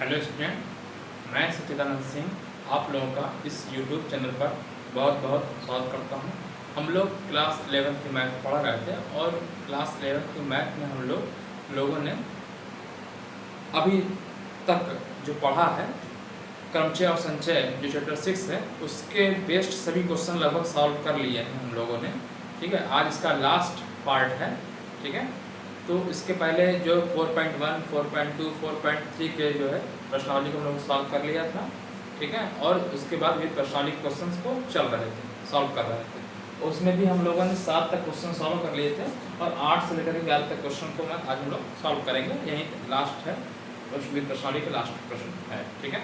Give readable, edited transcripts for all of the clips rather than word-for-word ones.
Hello student, मैं सच्चिदानंद सिंह आप लोगों का इस YouTube चैनल पर बहुत बहुत स्वागत करता हूं। हम लोग क्लास 11 की मैथ पढ़ रहे थे और क्लास 11 की मैथ में हम लोगों ने अभी तक जो पढ़ा है क्रमचय और संचय जो चैप्टर 6 है उसके बेस्ड सभी क्वेश्चन लगभग सॉल्व कर लिए हैं हम लोगों ने। ठीक है, आज इसका लास्ट पार्ट है। ठीक है, तो इसके पहले जो 4.1, 4.2, 4.3 के जो है प्रश्नावली को हम लोग सॉल्व कर लिया था। ठीक है, और उसके बाद भी प्रश्नावली क्वेश्चंस को चल रहे थे, सॉल्व कर रहे थे। उसमें भी हम लोगों ने 7 तक क्वेश्चन सॉल्व कर लिए थे और 8 से लेकर 11 तक क्वेश्चन को आज हम लोग सॉल्व करेंगे। यही लास्ट है, प्रश्नावली का लास्ट प्रश्न है। ठीक है,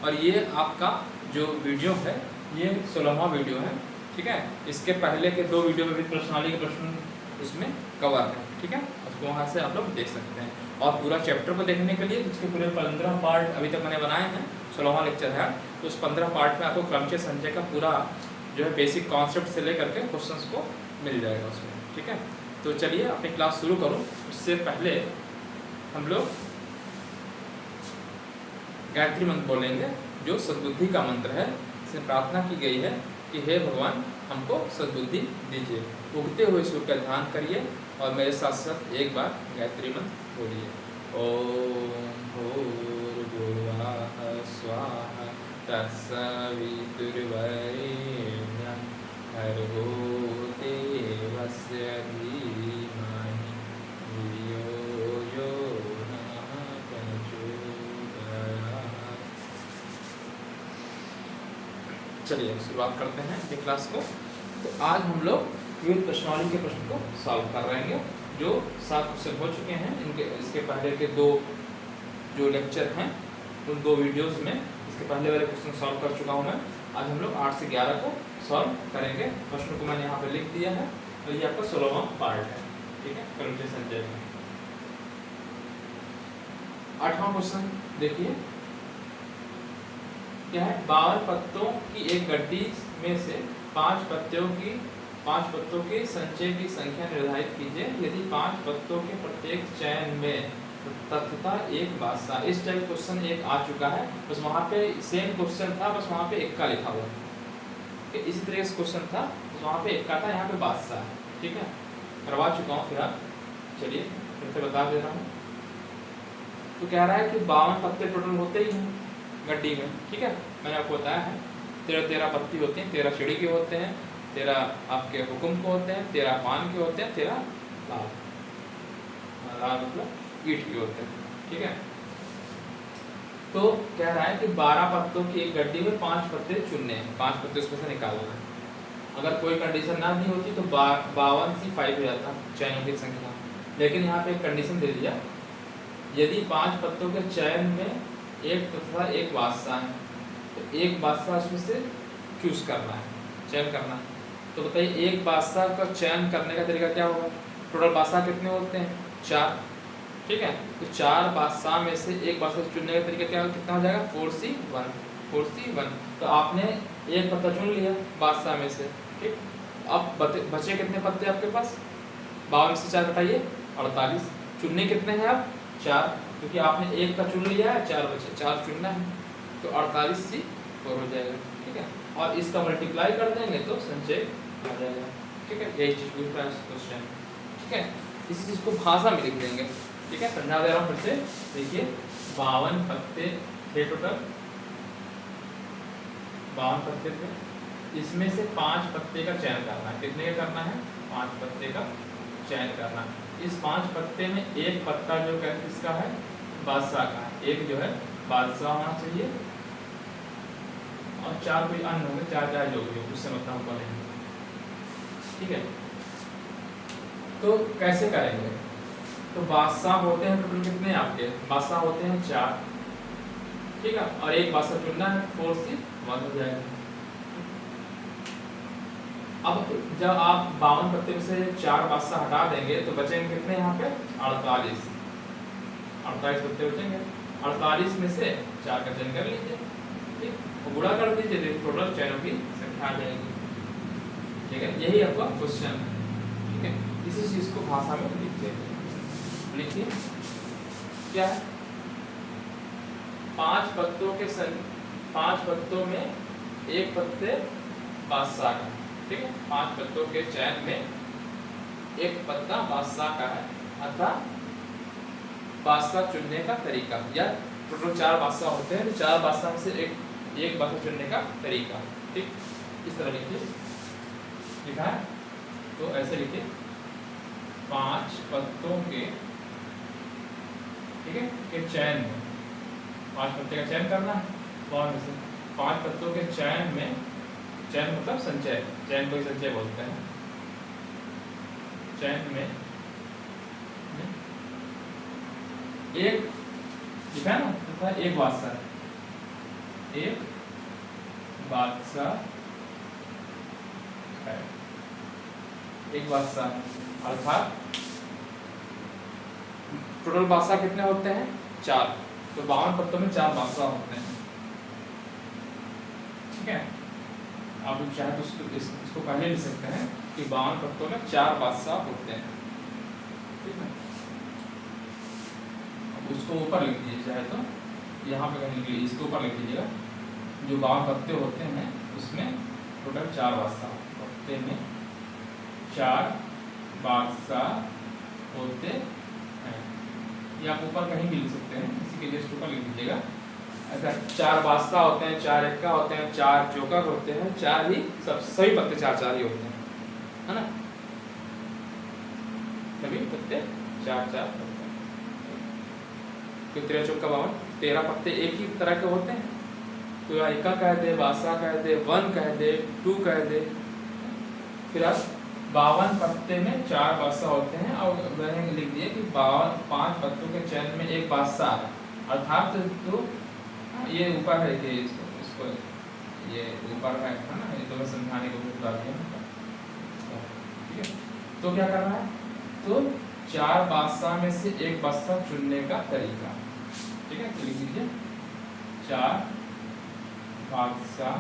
और ये आपका जो वीडियो है ये 16वां वीडियो है। ठीक है, इसके पहले के 2 वीडियो में भी प्रश्नावली के प्रश्न उसमें कवर है। ठीक है, उसको वहाँ से आप लोग देख सकते हैं। और पूरा चैप्टर को देखने के लिए उसके पूरे 15 पार्ट अभी तक मैंने बनाए हैं। 16वां लेक्चर है, तो उस 15 पार्ट में आपको क्रमचय संचय का पूरा जो है बेसिक कॉन्सेप्ट से लेकर के क्वेश्चंस को मिल जाएगा उसमें। ठीक है, तो चलिए अपनी क्लास शुरू करूँ। उससे पहले हम लोग गायत्री मंत्र बोलेंगे जो सद्बुद्धि का मंत्र है। इसमें प्रार्थना की गई है कि हे भगवान हमको सद्बुद्धि दीजिए। उगते हुए सूर्य का ध्यान करिए और मेरे साथ साथ एक बार गायत्री मंत्र बोलिए। ओम भूर्भुवः स्वाहा तत्सवितुर्वरेण्यं भर्गो देवस्य धीमहि धियो यो नः प्रचोदयात्। चलिए शुरुआत करते हैं ये क्लास को। तो आज हम लोग विविध प्रश्नावली के प्रश्न को सॉल्व कर रहेंगे। जो 7 क्वेश्चन हो चुके हैं, इनके इसके पहले के 2 जो लेक्चर हैं उन 2 वीडियोस में इसके पहले वाले क्वेश्चन सॉल्व कर चुका हूं मैं। आज हम लोग 8 से 11 को सॉल्व करेंगे। प्रश्न को मैंने यहाँ पे लिख दिया है और ये आपका 16वां पार्ट है। ठीक है, क्रमचय संचय में 8वां क्वेश्चन देखिए क्या है। 52 पत्तों की एक गड्डी में से 5 पत्तों के संचय की संख्या निर्धारित कीजिए। यदि 5 पत्तों के प्रत्येक चयन में तथता एक बादशाह। इस टाइप क्वेश्चन एक आ चुका है, बस वहाँ पे सेम क्वेश्चन था, बस वहाँ पे इक्का लिखा हुआ है। इसी तरह से क्वेश्चन था, बस वहाँ पे इक्का था, यहाँ पे बादशाह है। ठीक है, करवा चुका हूँ फिलहाल। चलिए फिर से बता दे रहा हूँ। तो कह रहा है कि 52 पत्ते टोटल होते ही हैं गड्डी में। ठीक है, मैंने आपको बताया है 13 पत्ती होती हैं, 13 चिड़ी के होते हैं, 13 आपके हुक्म के होते हैं, 13 पान के होते हैं, 13 लाल मतलब ईट के होते हैं। ठीक है, तो कह रहा है कि 12 पत्तों की एक गड्डी में 5 पत्ते चुनने हैं, 5 पत्ते उसमें से निकालना है। अगर कोई कंडीशन ना भी होती तो 52 से 5 हो जाता चयनों की संख्या। लेकिन यहाँ पे एक कंडीशन दे दिया, यदि 5 पत्तों के चयन में एक तथा एक बादशाह है तो एक बादशाह उसमें से चूज करना है, चयन करना है। तो बताइए एक बादशाह का चयन करने का तरीका क्या होगा। टोटल बादशाह कितने होते हैं, 4। ठीक है, तो 4 बादशाह में से एक बादशाह चुनने का तरीका क्या कितना हो जाएगा, 4C1। तो आपने एक पत्ता चुन लिया बादशाह में से। ठीक, अब बचे कितने पत्ते आपके पास, 52 में से 4 घटाइए 48। चुनने कितने हैं अब, 4, क्योंकि आपने एक का चुन लिया है, 4 बचे, 4 चुनना है, तो 48C4 हो जाएगा। ठीक है, और इसका मल्टीप्लाई कर देंगे तो संचय आ जाएगा। ठीक है, यही चीज पूछ रहा है क्वेश्चन। ठीक है, इसी चीज को भाषा में लिख देंगे। ठीक है, समझा दे रहा हूँ फिर से। देखिए 52 पत्ते थे टोटल, 52 पत्ते थे, इसमें से 5 पत्ते का चयन करना है। कितने का करना है, 5 पत्ते का चयन करना है। इस 5 पत्ते में एक पत्ता जो है किसका है, बादशाह का है। एक जो है बादशाह होना चाहिए और 4 कोई अन्य होंगे, 4 जो भी हो, उससे मतलब हमको नहीं। ठीक है, तो कैसे करेंगे। तो बादशाह होते हैं टोटल कितने आपके, बादशाह होते हैं 4। ठीक है, और एक बादशाह चुनना है, 4C1 हो जाएगा। अब जब आप 52 पत्ते में से 4 बादशाह हटा देंगे तो बचेंगे कितने यहाँ पे, 48 पत्ते बचेंगे। 48 में से 4 का चयन कर लीजिए। ठीक, तो गुणा कर दीजिए, टोटल चयनों की संख्या आ जाएगी। ठीक है, यही आपका क्वेश्चन है। ठीक है, इसी चीज को भाषा में लिखते हैं। लिखिए क्या है, 5 पत्तों के 5 पत्तों में एक पत्ते बादशाह का, ठीक है, 5 पत्तों के चैन में एक पत्ता बादशाह का है, अर्थात बादशाह चुनने का तरीका, या टोटल 4 बादशाह होते हैं, तो 4 बादशाह में से एक बादशाह चुनने का तरीका, ठीक, इस तरह लिखिए, लिखा है, तो ऐसे लिखिए 5 पत्तों के, ठीक है, के चैन में 5 पत्ते का चयन करना है, कौन से 5 पत्तों के चयन में, चयन मतलब संचय, चयन को ही संचय बोलते हैं, चयन में एक लिखा है ना, तो एक बादशाह, एक बादशाह है, एक बादशाह, अर्थात टोटल बादशाह कितने होते हैं 4, तो 52 पत्तों में 4 बादशाह होते हैं, ठीक है। आप चाहे तो इसको पहले लिख सकते हैं कि 52 पत्तों में 4 बादशाह होते हैं, ठीक है। अब उसको ऊपर लिख दीजिए, चाहे तो यहाँ पे कहीं लिख लीजिए, इसके ऊपर लिख दीजिएगा, जो 52 पत्ते होते हैं उसमें टोटल 4 बादशाह, पत्ते में 4 बादशाह होते हैं, ये आप ऊपर कहीं भी लिख सकते हैं, इसी के जस्ट ऊपर लिख दीजिएगा। अगर 4 बादशाह होते हैं, 4 एक्का होते हैं, 4 जोकर होते हैं, 4 ही सभी पत्ते 4 ही होते हैं, है ना, सभी पत्ते 4 होते हैं, तो 13 चौका 52, 13 पत्ते एक ही तरह के होते हैं, तो एक्का कह दे, बादशाह कह दे, 1 कह दे, 2 कह दे, फिर आप 52 पत्ते में 4 बादशाह होते हैं, और मैंने लिख दिया कि 5 पत्तों के चैन में एक बादशाह है, अर्थात तो ये ऊपर है, कि इसको ये ऊपर है ना, ये तो मैं समझाने को बता दिया, ठीक है। तो क्या करना है, तो 4 बादशाह में से एक बादशाह चुनने का तरीका, ठीक है, तो लिख लीजिए 4 बादशाह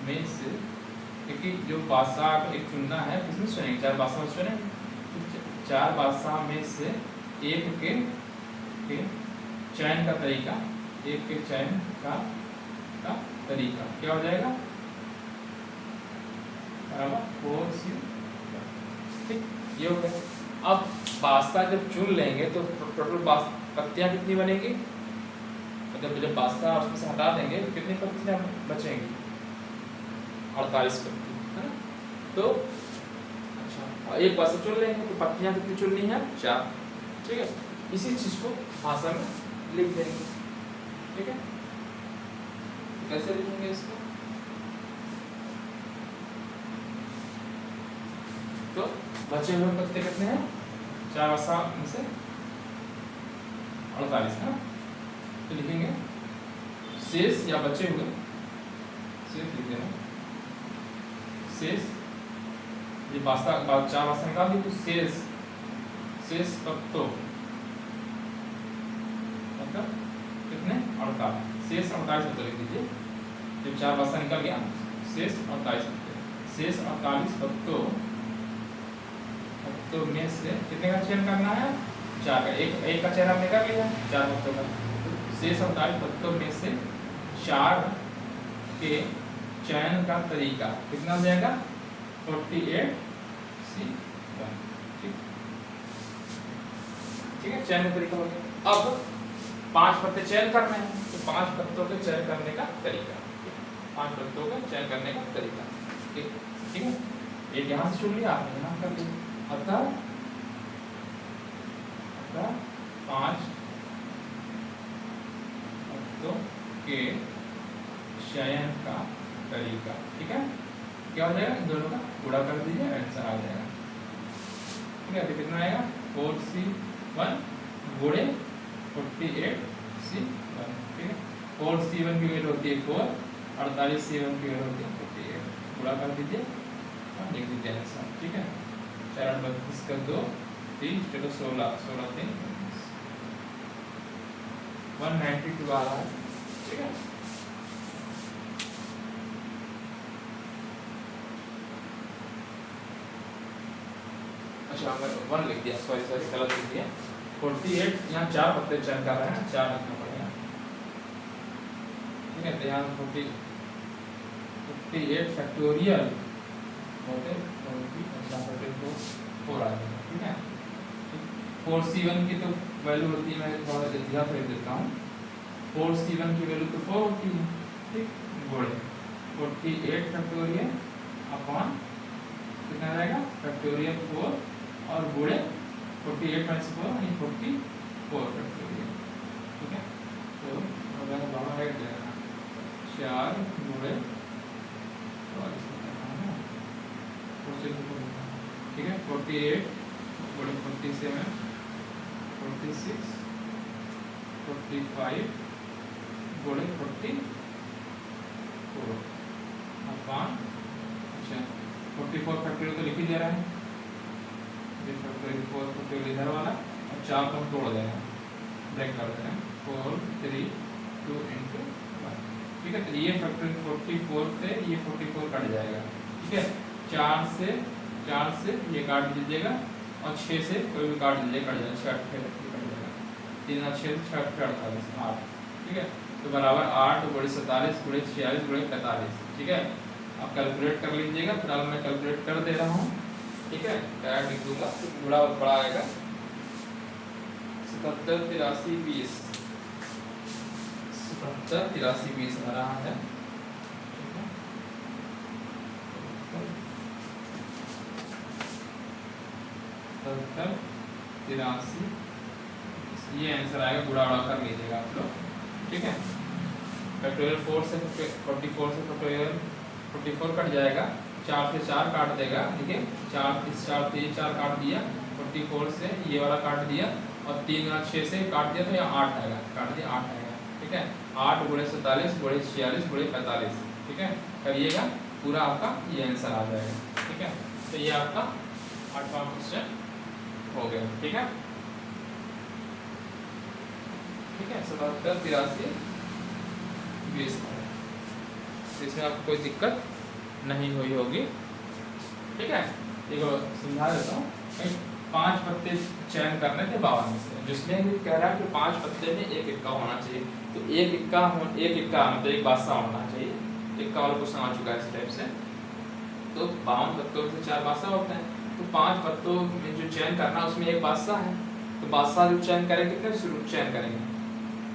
में से, क्योंकि जो बादशाह एक चुनना है किसमें चुनेंगे, 4 बादशाह चुनेंगे, 4 बादशाह में से एक के चयन का तरीका, एक के चयन का तरीका क्या हो जाएगा, बराबर 4C, ठीक, ये हो गया। अब बादशाह जब चुन लेंगे तो टोटल पत्तियां कितनी बनेगी, मतलब जब बादशाह उसमें से हटा देंगे तो कितनी पत्तियां बचेंगी, 48 पत्ती, है ना, तो अच्छा एक बादशाह चुन लेंगे तो पत्तियां कितनी चुननी है 4, ठीक है, इसी चीज को भाषा में लिख देंगे, ठीक है, कैसे लिखेंगे इसको, तो बचे हुए पत्ते कितने हैं 4 बादशाह में से 48 है, तो लिखेंगे शेष या बचे हुए, शेष लिख देना, शेष ये 4 बादशाह निकाल दी, तो शेष पत्तों मतलब कितने 48, शेष 48 पत्ते लिख दीजिए, जब 4 बादशाह निकल गया शेष 48 पत्ते, शेष 48 पत्तों में से कितने का चयन करना है 4 का, एक का चयन हमने कर लिया 4 पत्तों का, शेष 48 पत्तों में से 4 के चयन का तरीका कितना हो जाएगा 48C1, ठीक है, चयन का तरीका हो गया। अब 5 पत्ते चयन करने हैं, तो 5 पत्तों के चयन करने का तरीका, 5 पत्तों का चयन करने का तरीका, ठीक है, एक यहाँ से चुन लिया, आपने यहाँ कर लिया, अर्थात 5 पत्तों के चयन का तरीका, ठीक है, क्या हो जाएगा, इन दोनों का गुणा कर दीजिए, आंसर आ जाएगा, ठीक है, तो कितना आएगा 4C1 गुणे 48C1, ठीक है, 4C1 की वैल्यू होती है 4, 48C1 की वैल्यू होती है 48, गुणा कर दीजिए और लिख दीजिए आंसर, ठीक है, 4 32 का 2 3 चलो 16 3 192 आ रहा है, ठीक है। अच्छा मैं 1 लिख दिया, सॉरी गलत लिख दिया, 48 यहाँ 4 पत्ते चयन कर रहे हैं, 4 लिखना पड़ेगा, ठीक है। तो यहाँ 48 फैक्टोरियल होते 4 आ जाएगा, ठीक है। 4C1 की तो वैल्यू होती है, मैं थोड़ा ध्यान रख देता हूँ, 4C1 की वैल्यू तो 4 होती है, ठीक। गुणे 48 फैक्टोरियल अपॉन कितना रहेगा फैक्टोरियल 4 और गुणे 48 - 4 यानी 44 फैक्टोरियल, ठीक है। तो अगर बाहर है 4 गुणे, ठीक है, 48 गुणे 47 46 45 गुणे 44 अपॉन, अच्छा 44 फैक्टोरियल तो लिख ही दे रहा है, ये फैक्टोरियल इधर वाला और 4 को हम तोड़ देना, ब्रेक कर देना 4 3 2 into 1, ठीक है। तो ये फैक्टोरियल 44 से ये 44 कट जाएगा, ठीक है। 4 से ये काट दीजिएगा और 6 से कोई भी काट दीजिएगा, कट जाएगा 6 8 कट जाएगा, 3 6 6 8 48 8, ठीक है। तो बराबर 8 गुणे 47 गुणे 46 गुणे 45, ठीक है। आप कैलकुलेट कर लीजिएगा, फिलहाल मैं कैलकुलेट कर दे रहा हूँ, ठीक है। क्या लिख दूंगा तो बड़ा बड़ा आएगा 77 83 20 77 83 20 आ रहा है, 77 83 ये आंसर आएगा, गुणा कर लीजिएगा आप लोग, ठीक है। फैक्टोरियल 4 से 44 से फैक्टोरियल 44 कट जाएगा, 4 से 4 काट देगा, ठीक है। 4 3 4 काट दिया, 44 से ये वाला काट दिया और 3 और 6 से काट दिया तो यहाँ 8 आएगा, काट दिया 8 आएगा, ठीक है। 8 गुणे 47 गुणे 46 गुणे 45, ठीक है। करिएगा पूरा आपका ये आंसर आ जाएगा, ठीक है। तो ये आपका 8वां क्वेश्चन हो गया, ठीक है, ठीक है। 77 83 20 इसमें आपको कोई दिक्कत नहीं हुई होगी, ठीक है। देखो समझा देता हूँ, 5 पत्ते चयन करने थे 52 में से, जिसमें कह रहा है कि 5 पत्ते में एक इक्का होना चाहिए, तो एक इक्का मतलब एक बादशाह होना चाहिए, इक्का वाला क्वेश्चन आ चुका है इस टाइप से। तो 52 पत्तों में से 4 बादशाह होते हैं, तो 5 पत्तों में जो चयन करना उसमें एक बादशाह है, तो बादशाह जो चयन करेंगे कितने चयन करेंगे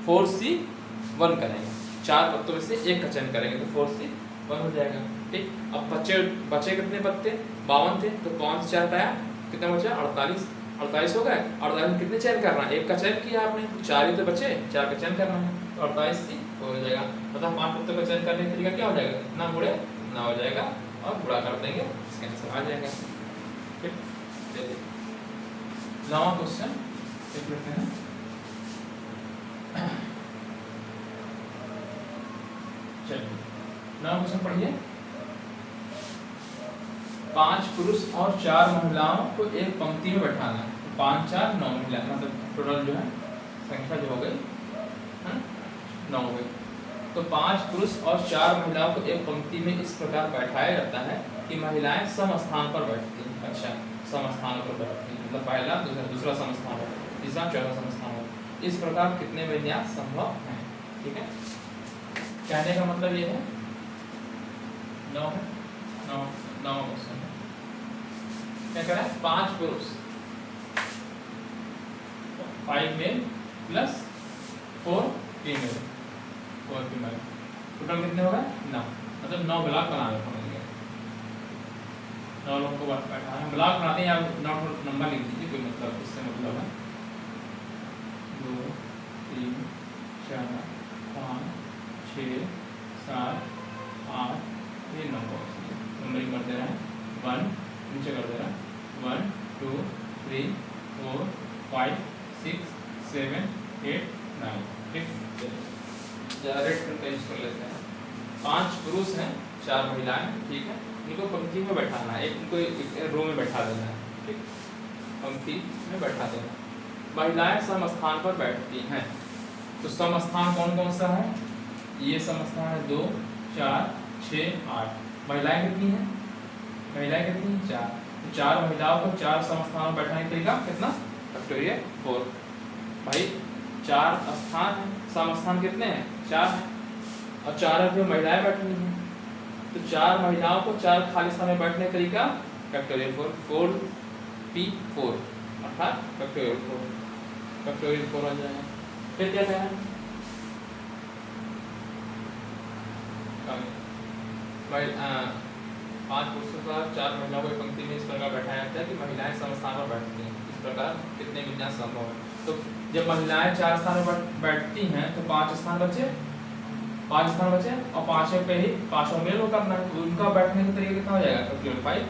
4C1 करेंगे, 4 पत्तों में से एक का चयन करेंगे तो 4C1 हो जाएगा, ठीक। अब बचे कितने पत्ते 52 थे, तो 5 से 4 हटाया कितना बचा 48 हो गए। 48 में कितने चयन करना है, एक का चयन किया आपने, 4 ही तो बचे, 4 का चयन करना है, तो 48 हो जाएगा। मतलब 5 पत्तों का चयन करने का तरीका क्या हो जाएगा, इतना गुणे इतना हो जाएगा और गुणा कर देंगे, इसका आंसर आ जाएगा, ठीक। चलिए 9वां क्वेश्चन देख लेते हैं। चलिए 9वां क्वेश्चन पढ़िए। 5 पुरुष और 4 महिलाओं को एक पंक्ति में बैठाना है, 5 4 9 महिला, मतलब टोटल जो है संख्या जो हो गई 9 हो गई। तो 5 पुरुष और 4 महिलाओं को एक पंक्ति में इस प्रकार बैठाया जाता है कि महिलाएं सम स्थान पर बैठती हैं, अच्छा सम स्थान पर बैठती हैं, मतलब पहला दूसरा सम स्थान पर, तीसरा चौथा सम स्थान पर। इस प्रकार कितने विन्यास संभव हैं, ठीक है। कहने का मतलब ये है 9 है, 9 क्वेश्चन क्या कह रहा है, 5 पुरुष 5 मेल प्लस 4 फीमेल, टोटल कितने हो गए 9, मतलब 9 ब्लॉक बनाने पड़ेंगे, 9 लोगों को बैठाना है, ब्लॉक बनाते हैं, आप नंबर लिख दीजिए, कोई मतलब इससे मतलब है 2 3 4 5 6 7 8 ये 9 नंबरिंग कर दे रहा है, 1 नीचे कर दे रहा है, 1 2 3 4 5 6 7 8 9, ठीक। रेड पेन का यूज कर लेते हैं। 5 पुरुष हैं 4 महिलाएं, ठीक है। इनको पंक्ति में बैठाना है, इनको एक रो में बैठा देना है, ठीक, पंक्ति में बैठा देना। महिलाएं सम स्थान पर बैठती हैं, तो सम स्थान कौन कौन सा है, ये सम स्थान है 2 4 6 8। महिलाएं कितनी हैं, 4, तो 4 महिलाओं को 4 सम स्थान में बैठाने का तरीका कितना फैक्टोरियल 4। भाई 4 स्थान है, सम स्थान कितने हैं 4 हैं, और 4 में महिलाएं बैठी हैं, तो 4 महिलाओं को 4 खाली स्थान में बैठने का तरीका फैक्टोरियल 4p4 अर्थात फैक्टोरियल 4 आ जाएगा। फिर क्या कहना है 5 पुरुषों का 4 महिलाओं को एक पंक्ति में इस प्रकार बैठाया जाता है कि महिलाएं समस्थान पर बैठती हैं। इस प्रकार कितने विन्यास संभव है। तो जब महिलाएं 4 स्थान पर बैठती हैं तो 5 स्थान बचे, 5 स्थान बचे और 5 पे ही 5 में वो करना है, उनका बैठने का तरीका कितना हो जाएगा फैक्टोरियल 5।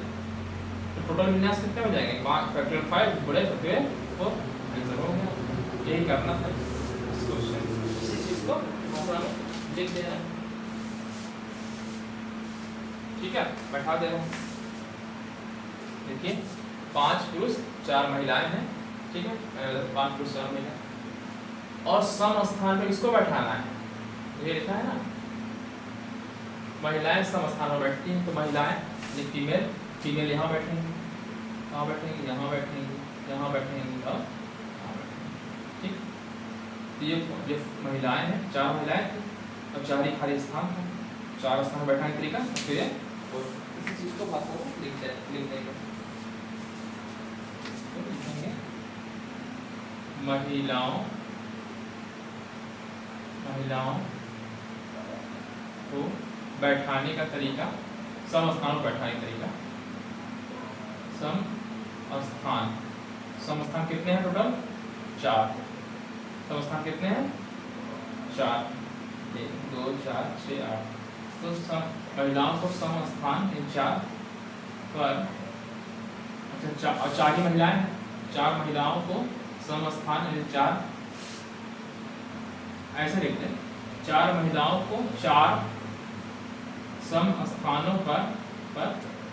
तो टोटल विन्यास कितने हो जाएंगे 5 फैक्टोरियल 5 बड़े फैक्टोरियल 4 आंसर हो गया। यही करना था इस क्वेश्चन, इसी चीज को लिख देना, ठीक है बैठा दे रहा हूँ। देखिए 5 पुरुष 4 महिलाएं हैं, ठीक है 5 पुरुष 4 महिलाएं, और सम स्थान पे किसको बैठाना है, ये लिखा है ना महिलाएं सम स्थान पर बैठती हैं, तो महिलाएं फीमेल फीमेल यहाँ बैठेंगी, कहाँ बैठेंगी, यहाँ बैठेंगी, यहाँ बैठेंगी और यहाँ बैठेंगी, ठीक। तो ये महिलाएं हैं 4 महिलाएं थी और 4 ही खाली स्थान था, 4 स्थान बैठाने का तरीका फिर इसी चीज को भाषा को लिख देंगे। तो लिखेंगे महिलाओं को बैठाने का तरीका, सम स्थान पर बैठाने का तरीका, सम स्थान कितने हैं टोटल 4, सम स्थान कितने हैं 4, 1 2 4 6 8, तो महिलाओं को सम स्थान इन 4 पर, अच्छा और 4 ही महिलाएं हैं, 4 महिलाओं को सम स्थान इन 4, ऐसे लिखते हैं 4 महिलाओं को 4 सम स्थानों पर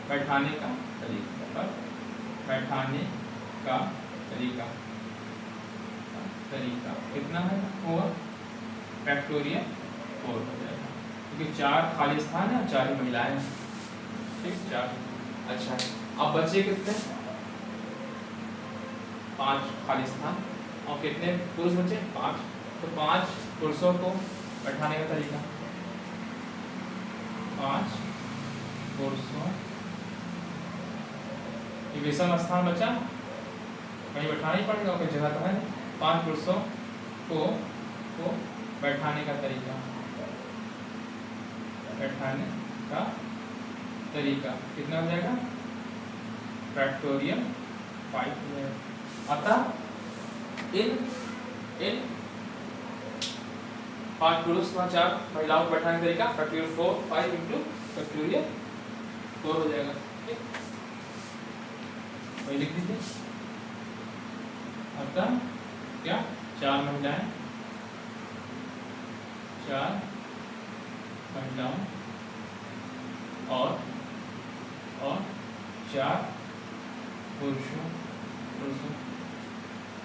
बैठाने का तरीका, कितना है 4 फैक्टोरियल 4 हो जाएगा, क्योंकि 4 खाली स्थान है और 4 ही महिलाएं हैं, ठीक 4। अच्छा अब बचे कितने 5 खाली स्थान और कितने पुरुष बचे 5, तो 5 पुरुषों को बैठाने का तरीका, 5 पुरुषों, विषम स्थान बचा कहीं बैठाना ही पड़ेगा, कोई जगह तो है नहीं, 5 पुरुषों को बैठाने का तरीका, बैठाने का तरीका कितना हो जाएगा फैक्टोरियल 5 हो जाएगा। अतः इन 5 पुरुष व 4 महिलाओं को बैठाने का तरीका फैक्टोरियल 5 इंटू फैक्टोरियल 4 हो जाएगा, ठीक वही लिख दीजिए। अतः क्या 4 महिलाएं, 4 महिलाओं और 4 पुरुषों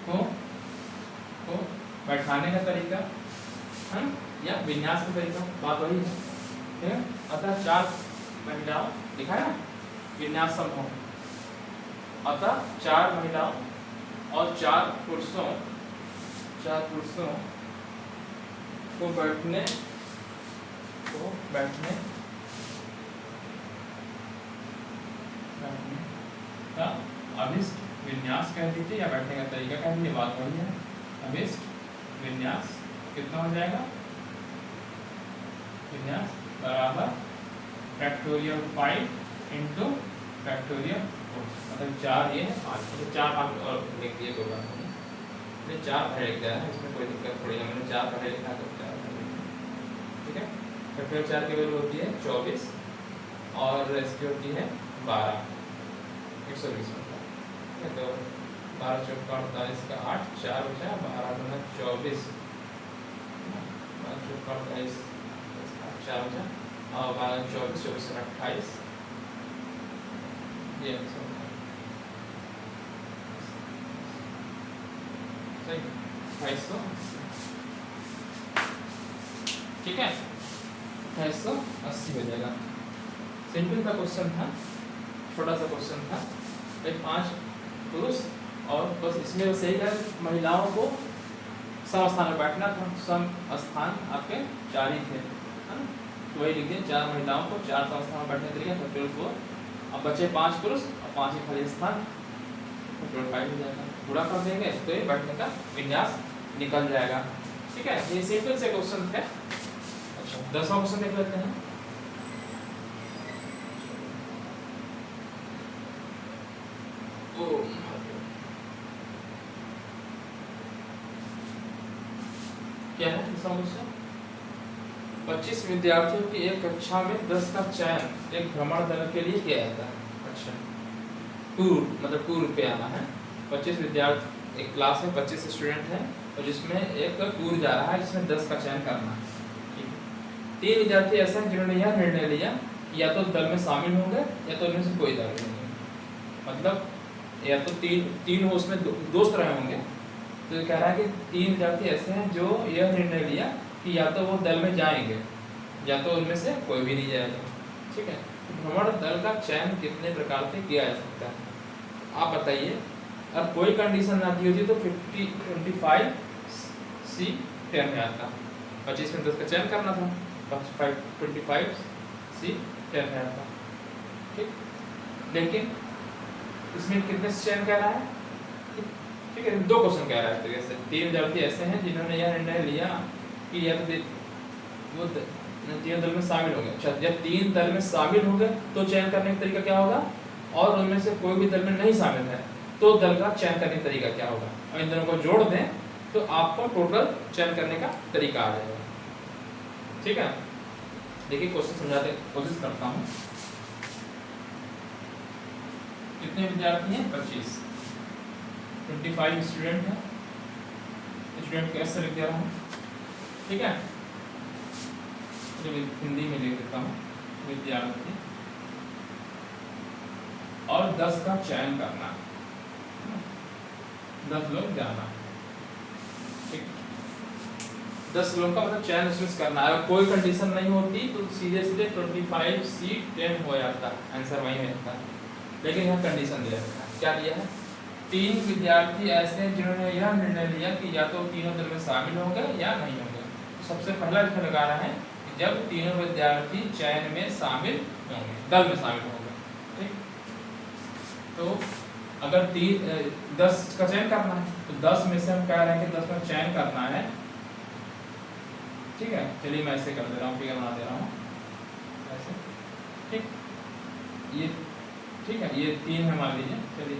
को बैठाने का तरीका है या विन्यास का तरीका, बात वही है, ठीक है। अतः 4 महिलाओं लिखा है ना विन्यास समूह, अतः 4 महिलाओं और 4 पुरुषों को बैठने का अभिष्ट विन्यास कह दीजिए या बैठने का तरीका कह दीजिए, बात वही है। अभिष्ट विन्यास कितना हो जाएगा, विन्यास बराबर फैक्टोरियल 5 इंटू फैक्टोरियल 4, मतलब 4 ये 5, तो 4 आप और लिख दिए, कोई बात नहीं, मैंने 4 पहले लिख दिया है, इसमें कोई दिक्कत थोड़ी है, मैंने 4 पहले लिखा तो 4 ठीक है। फैक्टोरियल 4 की वैल्यू होती है 24 और इसकी होती है 12, 120 होता है, तो 12 चौका 48 का 8, 4 बचा, 12 गुना 24, 12 चौका 48, 4 बचा, और 12 24, 24 से 28, ये सही 2880, ठीक है 2880 हो जाएगा। सिंपल का क्वेश्चन था, छोटा सा क्वेश्चन था, भाई 5 पुरुष और बस इसमें बस यही है महिलाओं को सम स्थान में बैठना था, सम स्थान आपके 4 ही थे, है ना। तो वही लिख दिए 4 महिलाओं को 4 सम स्थान में बैठने के लिए टोटल 4। अब बचे 5 पुरुष और 5 ही खाली स्थान, टोटल 5 हो जाएगा। पूरा कर देंगे तो ये बैठने का विन्यास निकल जाएगा। ठीक है, ये सिंपल से क्वेश्चन थे। अच्छा 10वां क्वेश्चन देख लेते हैं। क्या है 10वां क्वेश्चन? 25 विद्यार्थियों की एक कक्षा में 10 का चयन एक भ्रमण दल के लिए किया जाता है। अच्छा टूर मतलब टूर पे आना है। 25 विद्यार्थी, एक क्लास में 25 स्टूडेंट हैं और जिसमें एक टूर जा रहा है जिसमें 10 का चयन करना है। 3 विद्यार्थी ऐसे हैं जिन्होंने यह निर्णय लिया कि या तो दल में शामिल होंगे या तो उनमें से कोई दल नहीं होंगे। मतलब या तो तीन उसमें दोस्त रहे होंगे। तो कह रहा है कि 3 विद्यार्थी ऐसे हैं जो यह निर्णय लिया कि या तो वो दल में जाएंगे या तो उनमें से कोई भी नहीं जाएगा। ठीक है, भ्रमण दल का चयन कितने प्रकार से किया जा सकता है आप बताइए। और कोई कंडीशन ना दी होती तो 25 C 10 में आता। 25 में 10 का चयन करना था, 25 C 10 में आता। ठीक, लेकिन इसमें कितने से चयन कह रहा है? ठीक है, 2 क्वेश्चन कह रहा है। तरीके से 3 विद्यार्थी ऐसे हैं जिन्होंने यह निर्णय लिया कि या तो वो 3 दल में शामिल हो गए। अच्छा, जब 3 दल में शामिल हो गए तो चयन करने का तरीका क्या होगा, और उनमें से कोई भी दल में नहीं शामिल है तो दल का चयन करने का तरीका क्या होगा। और इन दोनों को जोड़ दें तो आपको टोटल चयन करने का तरीका आ जाएगा। ठीक है, देखिए क्वेश्चन समझाते कोशिश करता हूँ। कितने विद्यार्थी हैं? 25 स्टूडेंट हैं। स्टूडेंट को ऐसे लिख दे रहा हूँ। ठीक है, तो हिंदी में लिख देता हूँ विद्यार्थी, और 10 का चयन करना, 10 लोग जाना। ठीक, 10 लोगों का मतलब चयन उसमें करना है। कोई कंडीशन नहीं होती तो सीधे 25 C 10 हो जाता, आंसर वही हो जाता। लेकिन यहाँ कंडीशन दिया है, क्या दिया है? 3 विद्यार्थी ऐसे हैं जिन्होंने यह निर्णय लिया कि या तो तीनों दल में शामिल होंगे या नहीं होंगे। तो सबसे पहला लिखा लगा रहा है कि जब तीनों विद्यार्थी चयन में शामिल होंगे, दल में शामिल होंगे। ठीक, तो अगर 10 का चयन करना है तो 10 में से हम कह रहे हैं कि 10 में चयन करना है। ठीक है, चलिए मैं ऐसे कर दे रहा हूँ, फिगर बना दे रहा हूँ ऐसे। ठीक, ये ठीक है, ये 3 है मान लीजिए। चलिए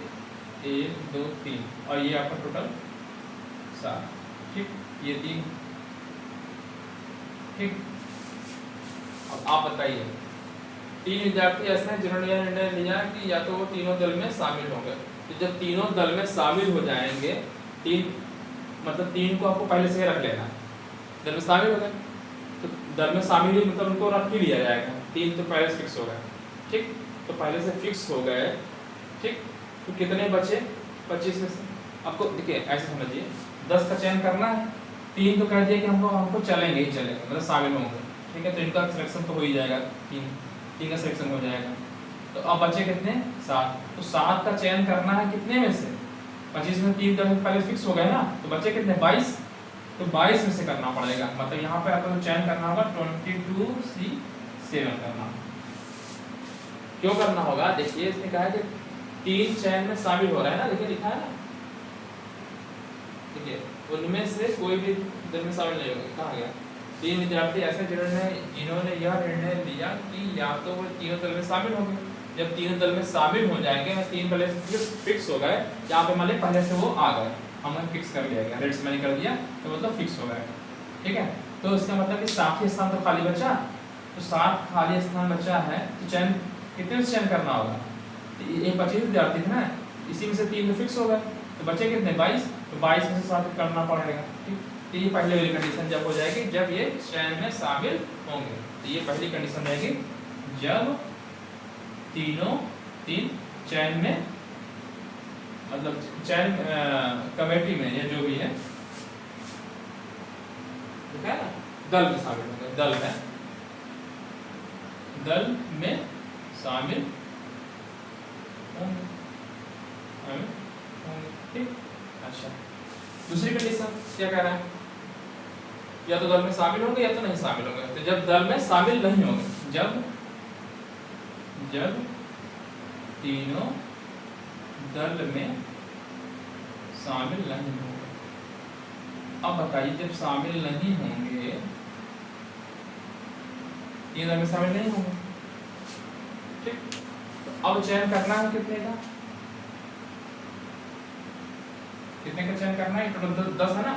1 2 3 और ये आपका टोटल 7। ठीक, ये 3। ठीक, अब आप बताइए 3 विद्यार्थी ऐसे हैं जिन्होंने यह निर्णय लिया कि या तो वो तीनों दल में शामिल होंगे। तो जब तीनों दल में शामिल हो जाएंगे, 3 मतलब 3 को आपको पहले से रख लेना है। दल में शामिल हो गए तो दल में शामिल ही मतलब उनको रख ही लिया जाएगा। 3 तो पहले से फिक्स हो गए। ठीक, तो पहले से फिक्स हो गए। ठीक, तो कितने बचे? 25 में से आपको देखिए ऐसे समझिए, 10 का चयन करना है। 3 तो कह दिया कि हमको चलेंगे ही चलेंगे, मतलब शामिल होंगे। ठीक है, तो इनका सिलेक्शन तो हो ही जाएगा, 3 का सिलेक्शन हो जाएगा। तो अब बचे कितने? 7। तो 7 का चयन करना है कितने में से? 25 में 3 दल पहले फिक्स हो गए ना, तो बचे कितने? 22। तो 22 में से करना पड़ेगा। मतलब यहाँ पे आपको चयन करना होगा 22 C 7 करना। क्यों करना होगा? देखिए इसने कहा है कि 3 चयन में शामिल हो रहा है ना, देखिए लिखा है ना। ठीक है, उनमें से कोई भी दल में शामिल नहीं होगा। कहा गया 3 विद्यार्थी ऐसे जिन्होंने यह निर्णय लिया कि या तो वो तीनों दल में शामिल होंगे। जब तीनों दल में शामिल हो जाएंगे, 3 पहले फिक्स हो गए, यहाँ पे मान लीजिए पहले से वो आ गए, हमने फिक्स कर लिया गया, रेट्स मैंने कर दिया तो मतलब फिक्स हो गए। ठीक है, तो इसका मतलब कि 7 ही स्थान तो खाली बचा। तो 7 खाली स्थान बचा है तो चयन कितने से चयन करना होगा? ये 25 विद्यार्थी थे ना, इसी में से 3 फिक्स हो गए, तो बचे कितने? 22। तो 22 में से 7 करना पड़ेगा। ठीक, तो ये पहले वाली कंडीशन जब हो जाएगी जब ये चयन में शामिल होंगे। तो ये पहली कंडीशन रहेगी जब तीनों 3 चयन में, मतलब चयन कमेटी में या जो भी है, ठीक है ना, दल में शामिल होंगे। दल में शामिल होंगे। ठीक, अच्छा दूसरी कंडीशन क्या कह रहा है? या तो दल में शामिल होंगे या तो नहीं शामिल होंगे। तो जब दल में शामिल नहीं होंगे, जब तीनों दल में शामिल नहीं होंगे। अब बताइए जब शामिल नहीं होंगे, ये दल में शामिल नहीं होंगे, ठीक। तो अब चयन करना है कितने का, कितने का चयन करना है, टोटल 10 है ना,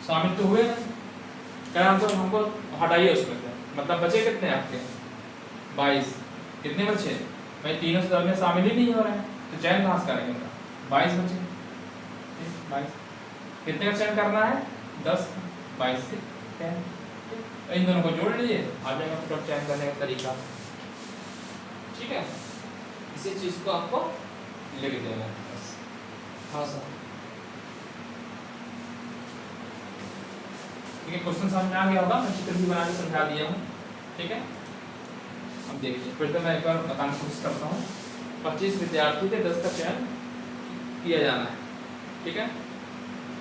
शामिल तो हुए नहीं, क्या हमको हटाइए उसमें से, मतलब बचे कितने आपके 22, कितने बचे भाई, तीनों दल में शामिल ही नहीं हो रहे हैं, तो चयन कहाँ से करेंगे, 22 बचे, 22, कितने का चयन करना है 10, 22 से 10, इन दोनों को जोड़ लीजिए, आ जाएगा टोटल चयन करने का तरीका, ठीक है। इसी चीज को आपको लिख देना है बस। हाँ सर, ठीक है, क्वेश्चन समझ में आ गया होगा, मैं चित्र भी बना के समझा दिया हूँ, ठीक है। अब देखिए फिर तो मैं एक बार बताने की कोशिश करता हूँ। 25 विद्यार्थी थे, 10 का चयन किया जाना है, ठीक है।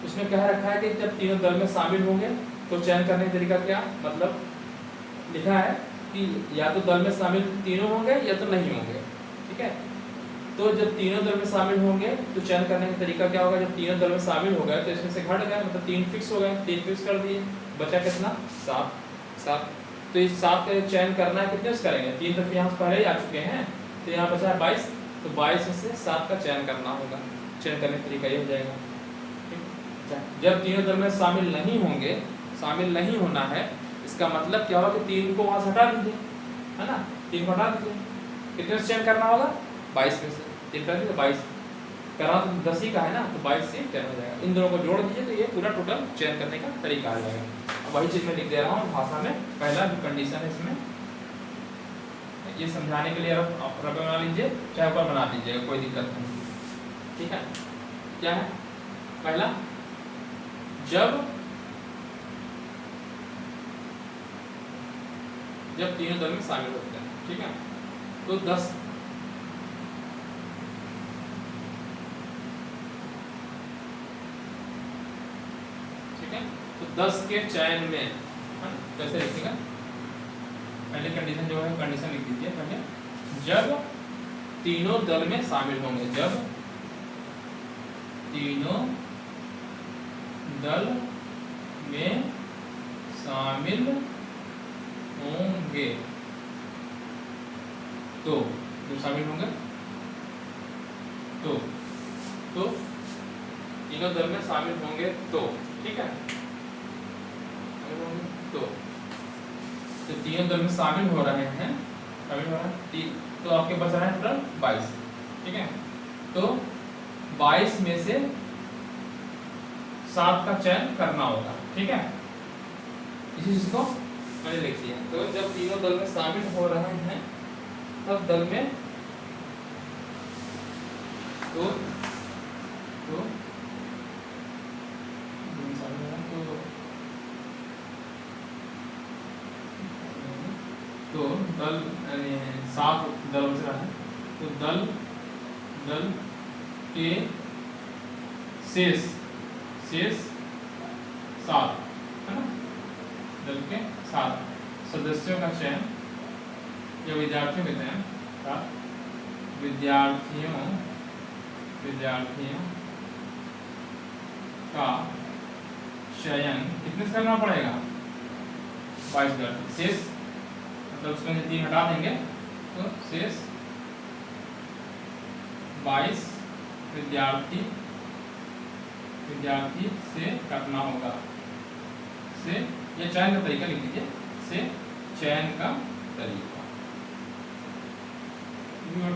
उसमें कह रखा है कि जब तीनों दल में शामिल होंगे तो चयन करने का तरीका क्या, मतलब लिखा है कि या तो दल में शामिल तीनों होंगे या तो नहीं होंगे, ठीक है। तो जब तीनों दल में शामिल होंगे तो चयन करने का तरीका क्या होगा, जब तीनों दल में शामिल हो गए तो इसमें से घट गए, मतलब 3 फिक्स हो गए, 3 फिक्स कर दिए, बचा कितना 7। तो इस 7 का चयन करना है, कितने से करेंगे, 3 दफे यहाँ पहले ही आ चुके हैं, तो यहाँ बचा है 22, तो 22 में से 7 का चयन करना होगा, चयन करने का तरीका ये हो जाएगा, ठीक। जब तीनों दल में शामिल नहीं होंगे, शामिल नहीं होना है, इसका मतलब क्या होगा कि 3 को वहां से हटा दीजिए, है ना, 3 को हटा दीजिए, कितने से चयन करना होगा 22 में से, 3 कर दीजिए 22, करना तो 10 ही का है ना, तो 22 से चयन हो जाएगा, इन दोनों को जोड़ दीजिए तो ये पूरा टोटल चयन करने का तरीका आ जाएगा। अब वही चीज मैं लिख दे रहा हूँ भाषा में, पहला जो कंडीशन है इसमें, ये समझाने के लिए आप रबर बना लीजिए, चाहे ऊपर बना लीजिएगा, कोई दिक्कत नहीं, ठीक है। क्या है पहला, जब तीनों दल में शामिल होते हैं, ठीक है, तो 10, ठीक है, तो 10 के चयन में कैसे लिखिएगा, पहले कंडीशन जो है कंडीशन लिख दीजिए पहले, जब तीनों दल में शामिल होंगे, जब तीनों दल में शामिल होंगे, तो जब शामिल होंगे तो तीनों दल में शामिल होंगे तो, ठीक है, तो तीनों दल में शामिल हो रहे हैं, तो आपके बच रहा है टोटल 22, ठीक है। तो 22 में से 7 का चयन करना होगा, ठीक है, इसी चीज को मैंने लिख दिया। तो जब तीनों दल में शामिल हो रहे हैं तब दल में तो दल 7 दल बच रहा है, तो दल के शेष 7 है ना, दल के 7 सदस्यों का चयन, या विद्यार्थियों के चयन का, विद्यार्थियों का चयन कितने से करना पड़ेगा 22 विद्यार्थी, शेष मतलब उसमें से 3 हटा देंगे तो शेष 22 विद्यार्थी से करना होगा, से ये चयन का तरीका लिख लीजिए, से चयन का तरीका,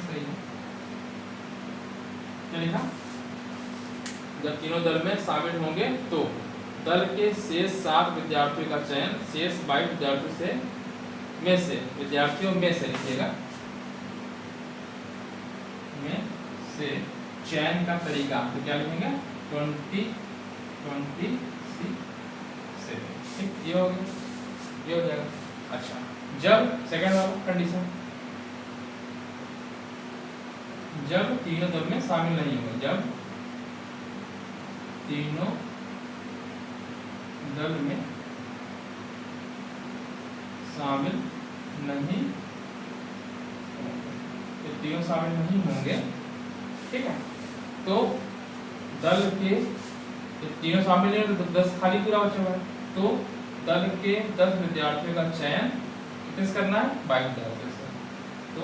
सही है, क्या लिखा, जब तीनों दल में शामिल होंगे तो दल के शेष 7 विद्यार्थियों का चयन, शेष 22 विद्यार्थियों में से लिखिएगा, में से चयन का तरीका, तो क्या लिखेंगे 20 से, ठीक, ये हो गया, ये हो जाएगा। अच्छा, जब सेकंड वाला कंडीशन, जब तीनों दल में शामिल नहीं होंगे, जब तीनों दल में शामिल नहीं होंगे, ये तीनों शामिल नहीं होंगे, ठीक है। तो दल के तीनों शामिल हैं तो 10 खाली पूरा बचा हुआ है, तो दल के 10 विद्यार्थियों का चयन कितने से करना है, 22 विद्यार्थियों से। तो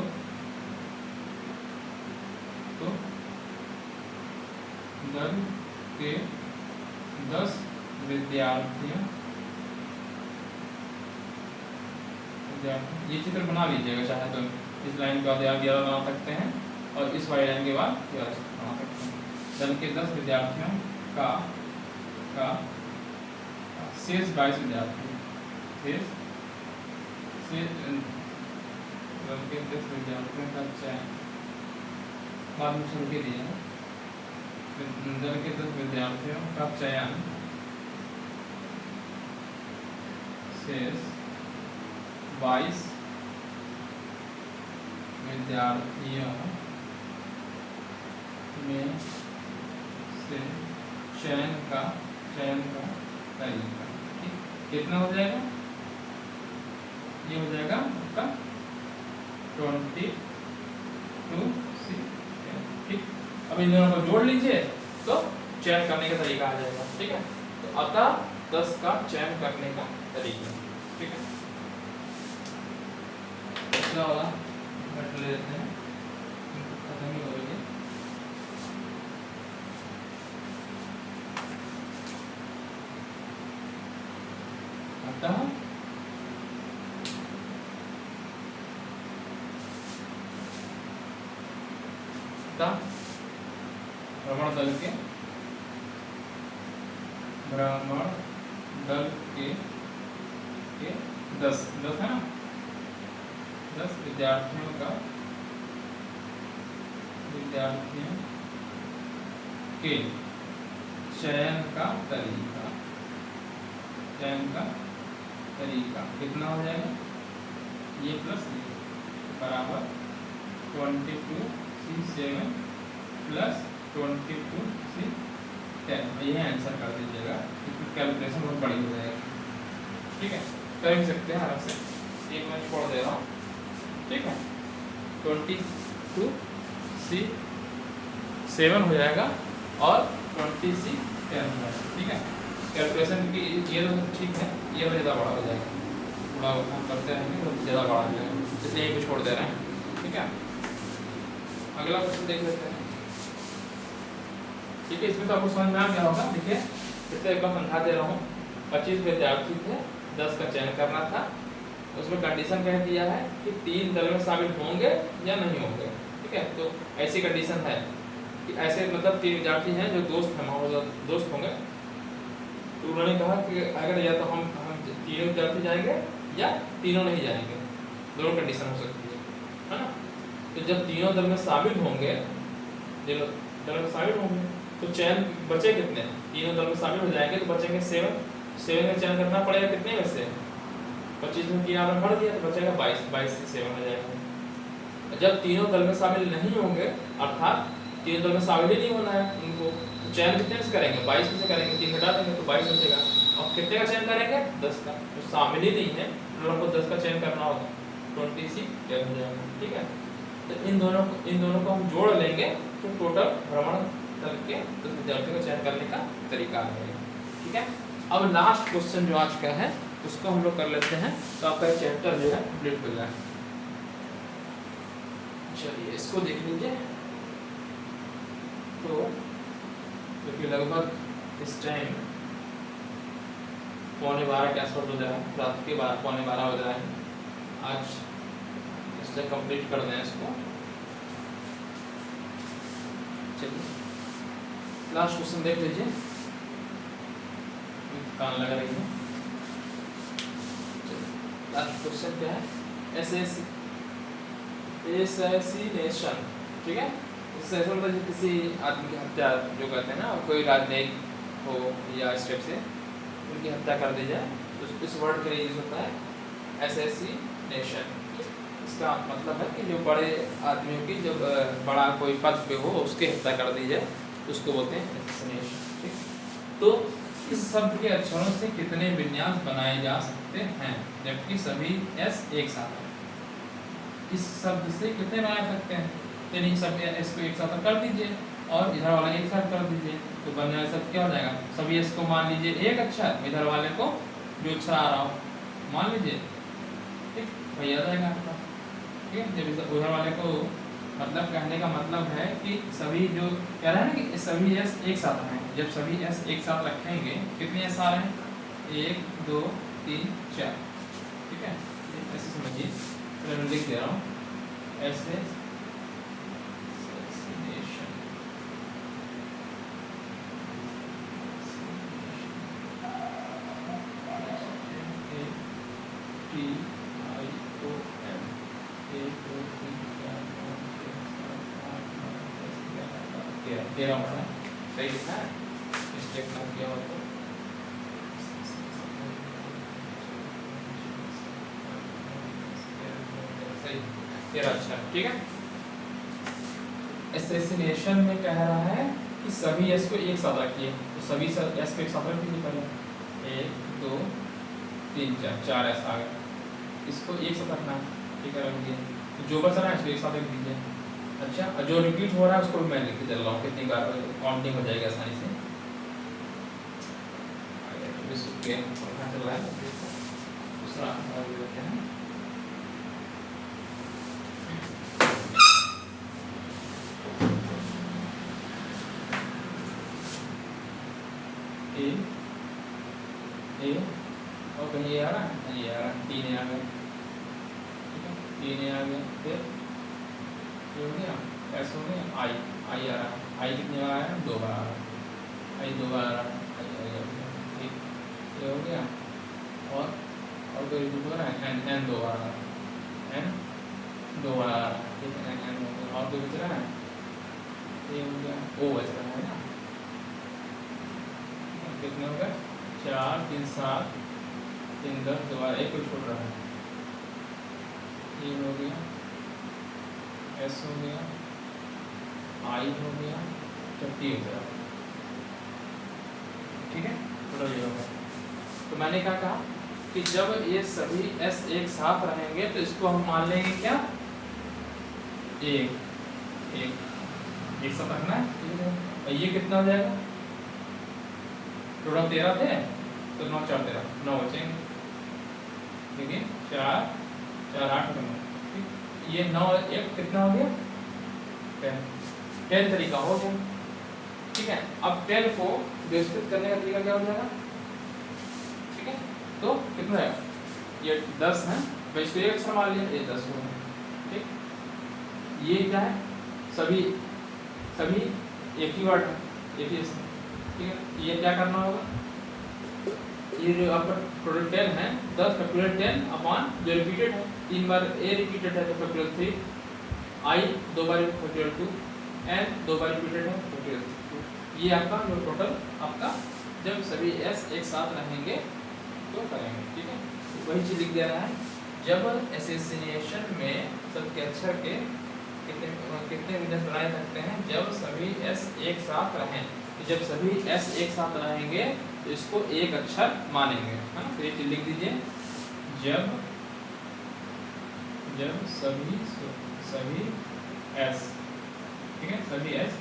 दल के 10 विद्यार्थियों, ये चित्र बना लीजिएगा चाहे तो, इस लाइन के बाद आप ये बना सकते हैं और इस वाली लाइन के बाद ये बना सकते हैं। दल के 10 विद्यार्थियों का शेष 22 विद्यार्थी, दल के 10 विद्यार्थियों का चयन बाद में छोड़ के दिया है, दल के 10 विद्यार्थियों का चयन शेष 22 विद्यार्थियों में से चयन का तरीका, ठीक, कितना हो जाएगा, ये हो जाएगा आपका 22C, ठीक। अब इन दोनों को जोड़ लीजिए तो चयन करने का तरीका आ जाएगा, ठीक है। तो अतः 10 का चयन करने का तरीका, ठीक है। दूसरा वाला ले लेते हैं, खत्म ही हो गई। अतः भ्रमण दल के 10 है ना, 10 विद्यार्थियों के चयन का तरीका कितना हो जाएगा, ये प्लस ये बराबर 22C7 प्लस 22C10, ये आंसर कर दीजिएगा। इसमें कैलकुलेशन बहुत बड़ी हो जाएगी, ठीक है, कर भी सकते हैं आराम से, एक मैं छोड़ दे रहा हूँ, ठीक है। 22C7 हो जाएगा और 20C10 हो जाएगा, ठीक है। कैलकुलेशन की ये तो ठीक है, ये ज़्यादा बड़ा हो जाएगा, थोड़ा हम करते रहेंगे तो ज़्यादा बड़ा हो जाएगा, इसलिए ये भी छोड़ दे रहे हैं, ठीक है। अगला क्वेश्चन देख लेते हैं, ठीक है। इसमें तो आपको समझ में आ गया होगा, देखिए इससे एक बार समझा दे रहा हूँ। 25 विद्यार्थी थे, 10 का चयन करना था, उसमें कंडीशन कह दिया है कि 3 दल में शामिल होंगे या नहीं होंगे, ठीक है। तो ऐसी कंडीशन है कि ऐसे मतलब 3 विद्यार्थी हैं जो दोस्त हैं, दोस्त होंगे, तो उन्होंने कहा कि अगर या तो हम तीनों विद्यार्थी जाएंगे या तीनों नहीं जाएंगे, दोनों कंडीशन हो सकती है ना। तो जब तीनों दल में शामिल होंगे, तो चयन बचे कितने, तीनों दल में शामिल हो जाएंगे तो बचेंगे 7 में चयन करना पड़ेगा कितने में से, 25 में 3 आपने भर दिया तो बचेगा 22 से 7 हो जाएगा। जब तीनों दल में शामिल नहीं होंगे, अर्थात तीनों दल में शामिल ही नहीं होना है उनको, तो चयन कितने से करेंगे, 22 में से करेंगे, 3 घटा देंगे तो 22 बचेगा। अब कितने का चयन करेंगे, 10 का, तो शामिल ही नहीं है तो हमको 10 का चयन करना होगा, 20C10 हो जाएगा, ठीक है। तो इन दोनों को हम जोड़ लेंगे तो टोटल भ्रमण दल के 10 विद्यार्थियों का चयन करने का तरीका आ जाएगा, ठीक है। अब लास्ट क्वेश्चन जो आज का है उसको हम लोग कर लेते हैं, तो आपका चैप्टर जो है कंप्लीट हो जाए। चलिए इसको देख लीजिए। तो क्योंकि लगभग इस टाइम 11:15 के आसपास हो जाए, रात के 11:15 हो जाए, आज इससे कंप्लीट कर दें इसको। चलिए लास्ट क्वेश्चन देख लीजिए, कान लगा रही है। लास्ट क्वेश्चन क्या है, एसेसिनेशन, ठीक है। इससे मतलब किसी आदमी की हत्या जो करते हैं ना, कोई राजनयिक हो या स्टेप से उनकी हत्या कर दी जाए, तो इस वर्ड के लिए यूज होता है एसेसिनेशन। इसका मतलब है कि जो बड़े आदमियों की जब बड़ा कोई पद पे हो उसकी हत्या कर दी जाए तो उसको बोलते हैं एसेसिनेशन, ठीक। तो इस शब्द के अक्षरों से कितने विन्यास बनाए जा सकते हैं जबकि सभी एस एक साथ हैं? इस शब्द से कितने बना सकते हैं? यानी सब एस को एक साथ कर दीजिए और इधर वाला एक साथ कर दीजिए, तो बनने वाला शब्द क्या हो जाएगा? सभी एस को मान लीजिए एक अक्षर, इधर वाले को जो अक्षर आ रहा हो मान लीजिए, ठीक, वही आ जाएगा आपका। ठीक है, जब उधर वाले को मतलब कहने का मतलब है कि सभी जो कह रहे हैं ना कि सभी एस एक साथ रहेंगे, जब सभी एस एक साथ रखेंगे कितने एस आ रहे हैं? 1 2 3 4। ठीक है, ऐसे समझिए, मैं लिख दे रहा हूँ ऐसे तेरा होना सही लिखा है, मिस्टेक ना किया हो तो। सही, तेरा अच्छा, ठीक है। एसेसिनेशन में कह रहा है कि सभी एस को एक साथ रखिए, तो सभी एस को एक साथ रख दीजिए पहले। 1 2 3 4, 4 एस आ गए, इसको एक साथ रखना है, ठीक है, रख दिए। तो जो बच रहा है इसको एक साथ रख दीजिए। अच्छा, जो रिपीट हो रहा है उसको भी मैं लिख के चल रहा हूँ, कितनी बार काउंटिंग हो जाएगी आसानी से। चल रहा है दूसरा लेते हैं। ए और कहीं ये आ रहा है, ये आ रहा है, 3 आ गए, ठीक है, 3 आ गए, फिर हो गया एस हो गया, आई आ रहा है, आई कितने बार आया? 2 बार आ रहा है, आई 2 बार आ रहा है, आई ठीक, ये हो गया। और कोई रिपीट हो रहा है, एन 2 बार आ रहा है, एन 2 बार आ रहा है, ठीक है, एन हो गया। और कोई बच रहा है, ये हो गया, ओ बच रहा है ना, कितने हो गए? 4 3 7 3 10, दोबारा एक को छोड़ रहा है, ये हो गया, एस हो गया, आई हो गया, जब टी हो गया, ठीक है, थोड़ा ये हो गया। तो मैंने क्या कहा कि जब ये सभी एस एक साथ रहेंगे तो इसको हम मान लेंगे क्या? एक साथ रखना है। और ये कितना हो जाएगा? टोटल 13 थे, तो 9 4 13, 9 बचेंगे, देखिए 4 4 8 9, ये 9 1 कितना हो गया? 10 तरीका हो गया, ठीक है। अब 10 को विस्तृत करने का तरीका क्या हो जाएगा? ठीक है, तो कितना है? ये 10 है, मैं इसको एक अक्षर मान लिया, ये 10 हो गया, ठीक। ये क्या है? सभी एक ही वर्ड है, एक ही अक्षर, ठीक है। ये क्या करना होगा? ये जो आपका टोटल 10 है, 10 फैक्टोरियल 10 अपॉन जो रिपीटेड है, 3 बार ए रिपीटेड है तो फैक्टोरियल 3, आई 2 बार फैक्टोरियल 2, एन 2 बार रिपीटेड है फैक्टोरियल 2। ये आपका जो टोटल आपका जब सभी एस एक साथ रहेंगे तो करेंगे, ठीक है। तो वही चीज़ लिख दे रहा है, जब एसेसिनेशन में सबके अक्षर के कितने विन्यास बनाए सकते हैं? जब सभी एस एक साथ रहें। जब सभी एस एक साथ रहेंगे तो इसको एक अक्षर मानेंगे, है ना। तो ये लिख दीजिए, जब सभी एस, ठीक है, सभी एस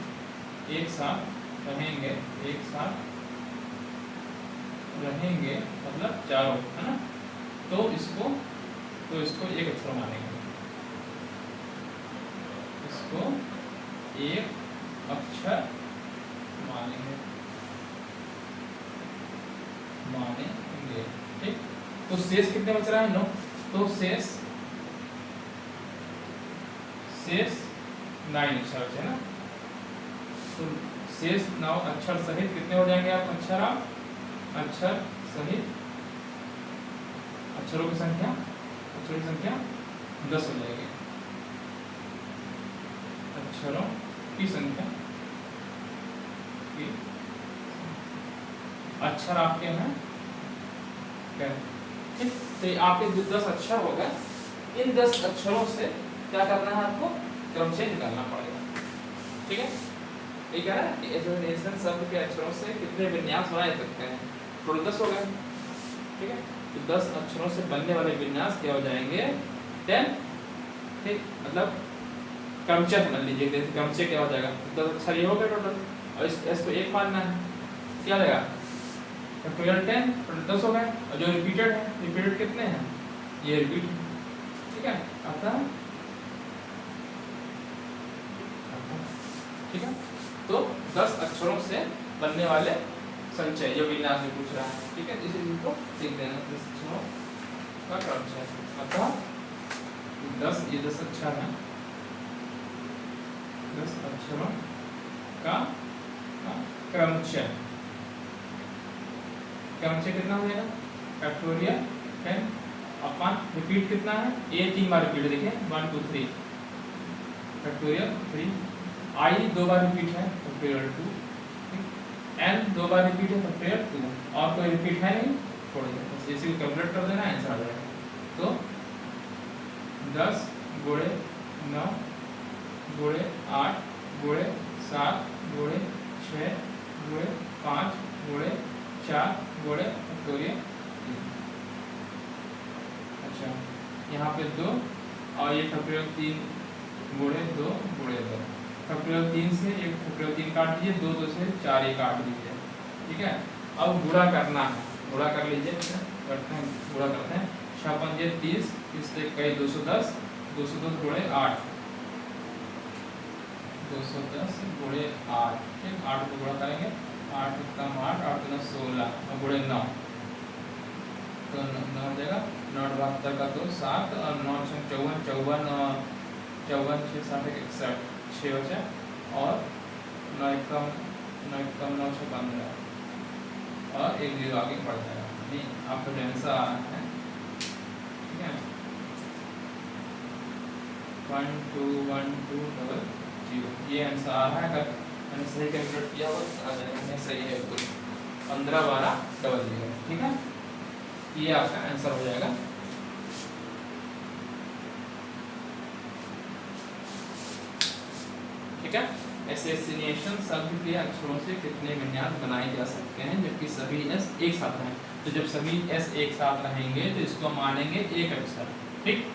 एक साथ रहेंगे, मतलब चारों, है ना, तो इसको एक अक्षर मानेंगे, इसको एक अक्षर मानेंगे, ठीक। तो शेष कितने बच रहा है? 9, तो शेष 9 अक्षर बचे ना। तो शेष 9 अक्षर सहित कितने हो जाएंगे आप? अक्षर सहित अक्षरों की संख्या 10 हो जाएगी, अक्षरों की संख्या की अक्षर आपके हैं क्या? ठीक, तो आपके 10 अक्षर हो गए। इन 10 अक्षरों से क्या करना है आपको? क्रम से निकालना पड़ेगा, ठीक है। ये कह रहा है कि एसोसिएशन शब्द के अक्षरों से कितने विन्यास बनाए जा सकते हैं? टोटल 10 हो गए, ठीक है। तो 10 अक्षरों से बनने वाले विन्यास क्या हो जाएंगे? 10, ठीक, मतलब क्रमचय मान लीजिए, जैसे क्रमचय क्या हो जाएगा? 10 अक्षर ये हो गए टोटल, और इसको 1 मानना है, क्या हो जाएगा? फैक्टोरियल 10 टोटल 10 हो गए, और जो रिपीटेड है, रिपीटेड कितने हैं? ये रिपीट, ठीक है। अतः ठीक है, तो 10 अक्षरों से बनने वाले संचय जो विन्यास जो पूछ रहा है, ठीक है, इसी चीज को लिख देना, 10 अक्षरों का क्रमचय। अतः 10 ये 10 अक्षर है, 10 अक्षरों का क्रमचय। क्रमचय कितना हो जाएगा? फैक्टोरियल 10 अपन रिपीट कितना है? ए 3 बार रिपीट, देखिए 1 2 3 फैक्टोरियल 3, आई 2 बार रिपीट है, फैक्टोरियल 2, एन 2 बार रिपीट है, फैक्टोरियल 2, और कोई रिपीट है नहीं, छोड़ दो, बस इसी को कैलकुलेट कर देना, आंसर आ जाएगा। तो 10 गुणे 9 गुणे 8 गुणे 7 गुणे 6 गुणे 5 गुणे 4 गुणे फैक्टोरियल 3। अच्छा, यहाँ पे 2 और ये फैक्टोरियल 3 गुणे 2 गुणे 2, फैक्टोरियल 3 से एक फैक्टोरियल 3 काट दीजिए, 2 2 से 4 ये काट दीजिए, ठीक है। अब गुणा करना है, गुणा कर लीजिए, करते हैं, गुणा करते हैं। 6 पंजे 30, 30 से कई 210, 210 गुणे 8, 210 गुणे 8, ठीक, 8 को गुणा करेंगे, 8 कम 8, 8 गुना 16 और गुणे 9, तो 9 हो जाएगा, 9 72 का 2 7 और 9 54 54 54 6 7 61 6 बचा, और 9 कम 9 6 15 और 1 0 आगे बढ़ जाएगा। नहीं, आपका जो आंसर आ रहा है, ठीक है, 1 2 1 2 डबल 0, ये आंसर आ रहा है। अगर मैंने सही कैलकुलेट किया हो तो आ जाएगा, सही है बिल्कुल, 15 12 डबल 0, ठीक है, ये आपका आंसर हो जाएगा। ठीक है, एसोसिएशन शब्द के अक्षरों से कितने विन्यास बनाए जा सकते हैं जबकि सभी एस एक साथ रहें? तो जब सभी एस एक साथ रहेंगे तो इसको मानेंगे एक अक्षर, ठीक,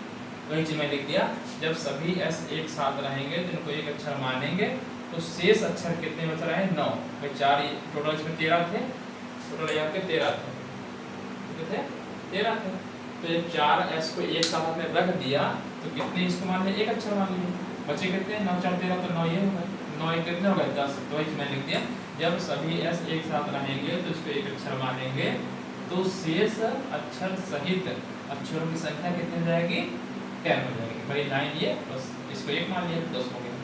वही चीज मैं लिख दिया, जब सभी एस एक साथ रहेंगे तो इनको एक अक्षर मानेंगे, तो शेष अक्षर कितने बच रहे हैं? 9, भाई 4 टोटल इसमें 13 थे, टोटल यहाँ पे 13 थे, कितने थे? 13 थे। तो जब 4 एस को एक साथ में रख दिया तो कितने इसको मान लिया? एक अक्षर मान लिए, बचे कितने? 9 4 13, तो 9 ये हो गए, 9 1 कितने हो गए? 10, तो वही मैं लिख दिया, जब सभी एस एक साथ रहेंगे तो इसको एक अक्षर मानेंगे, तो शेष अक्षर सहित अक्षरों की संख्या कितनी हो जाएगी? 10 हो जाएगी, भाई 9 ये बस इसको 1 मान लिया, 10 हो गया।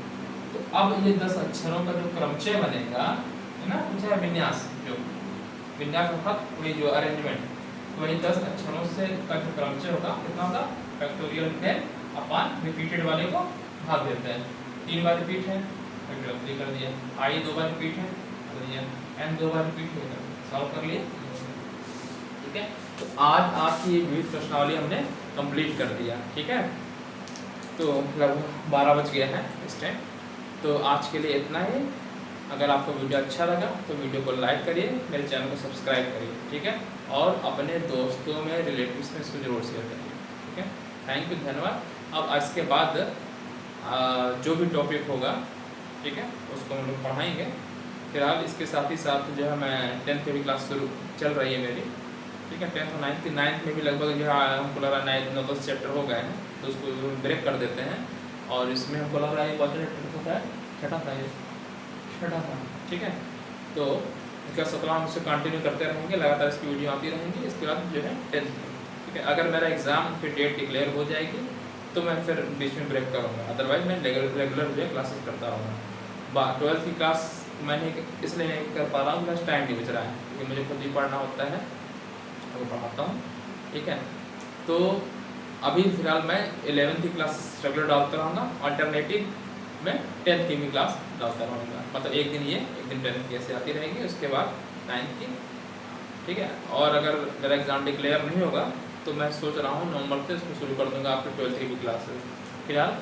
तो अब ये 10 अक्षरों का जो क्रमचय बनेगा, है ना, पूछा है विन्यास, जो विन्यास अर्थात पूरी जो अरेंजमेंट, तो वही 10 अक्षरों से का जो क्रमचय होगा कितना होगा? फैक्टोरियल 10 अपन रिपीटेड वाले को भाग देते हैं, 3 बार रिपीट है, फैक्टोरियल 3 कर दिया, आई 2 बार रिपीट है कर दिया, एन 2 बार रिपीट है, सॉल्व कर लिए, ठीक है। तो आज आपकी ये विविध प्रश्नावली हमने कंप्लीट कर दिया, ठीक है। तो लगभग 12 बज गया है इस टाइम, तो आज के लिए इतना ही। अगर आपको वीडियो अच्छा लगा तो वीडियो को लाइक करिए, मेरे चैनल को सब्सक्राइब करिए, ठीक है, और अपने दोस्तों में, रिलेटिव्स में इसको जरूर शेयर करिए, ठीक है। थैंक यू, धन्यवाद। अब इसके बाद जो भी टॉपिक होगा, ठीक है, उसको हम लोग पढ़ाएंगे। फिलहाल इसके साथ ही साथ जो है मैं 10th की भी क्लास शुरू चल रही है मेरी, ठीक है, 10th और 9th में भी लगभग जो है हमको लग रहा है 9-10 चैप्टर हो गए हैं, तो उसको ब्रेक कर देते हैं, और इसमें हमको लग रहा है कौन सा चैप्टर होता है? छठा था, ठीक है। तो इसका 17 हम उससे कंटिन्यू करते रहेंगे, लगातार इसकी वीडियो आती रहेंगी। इसके बाद जो है 10th, ठीक है, अगर मेरा एग्ज़ाम फिर डेट डिक्लेयर हो जाएगी तो मैं फिर बीच में ब्रेक करूँगा, अदरवाइज मैं रेगुलर जो है क्लासेस करता रहूँगा। 12th की क्लास मैंने इसलिए नहीं कर पा रहा हूँ, मेरा टाइम नहीं बच रहा है, क्योंकि मुझे खुद ही पढ़ना होता है, वो पढ़ाता हूँ, ठीक है। तो अभी फिलहाल मैं 11th की क्लास रेगुलर डालता रहूँगा, अल्टरनेटिव में 10th की भी क्लास डालता रहूँगा, मतलब एक दिन ये एक दिन 10th की ऐसे आती रहेगी, उसके बाद 9th की, ठीक है। और अगर मेरा एग्ज़ाम डिक्लेयर नहीं होगा तो मैं सोच रहा हूँ नवंबर से इसको शुरू कर दूँगा आपके 12th की भी क्लासेस। फिलहाल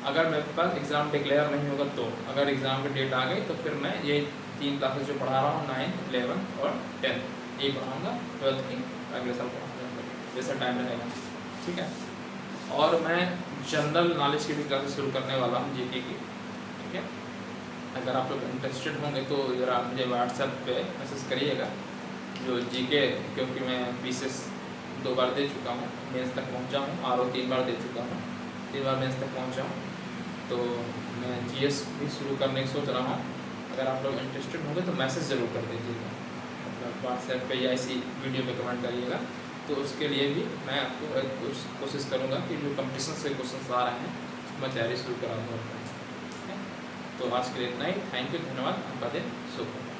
अगर मेरे पास एग्ज़ाम डिक्लेयर नहीं होगा तो अगर एग्ज़ाम की डेट आ गई तो फिर मैं ये 3 क्लासेस जो पढ़ा रहा हूँ 9th 11th और 10th यही पढ़ाऊँगा। 12th की अगले साल पढ़ाऊँगा जैसा टाइम रहेगा, ठीक है। और मैं जनरल नॉलेज की भी क्लासेस शुरू करने वाला हूँ, जीके की, ठीक है। अगर आप लोग इंटरेस्टेड होंगे तो ज़रा मुझे व्हाट्सएप पे मैसेज करिएगा। जो जीके, क्योंकि मैं पीसेस 2 बार दे चुका हूँ, मेंस तक पहुँचा हूँ, आरओ 3 बार दे चुका हूँ, 3 बार मेंस तक पहुँचा हूँ, तो मैं जीएस भी शुरू करने की सोच रहा हूँ। अगर आप लोग इंटरेस्टेड होंगे तो मैसेज ज़रूर कर दीजिएगा, मतलब व्हाट्सएप पे या इसी वीडियो पे कमेंट करिएगा। तो उसके लिए भी मैं आपको कोशिश करूँगा कि जो कंपटीशन से क्वेश्चन आ रहे हैं उसमें तैयारी शुरू कराऊँगा। तो आज के लिए इतना ही। थैंक यू, धन्यवाद। आपका दिन शुभ हो।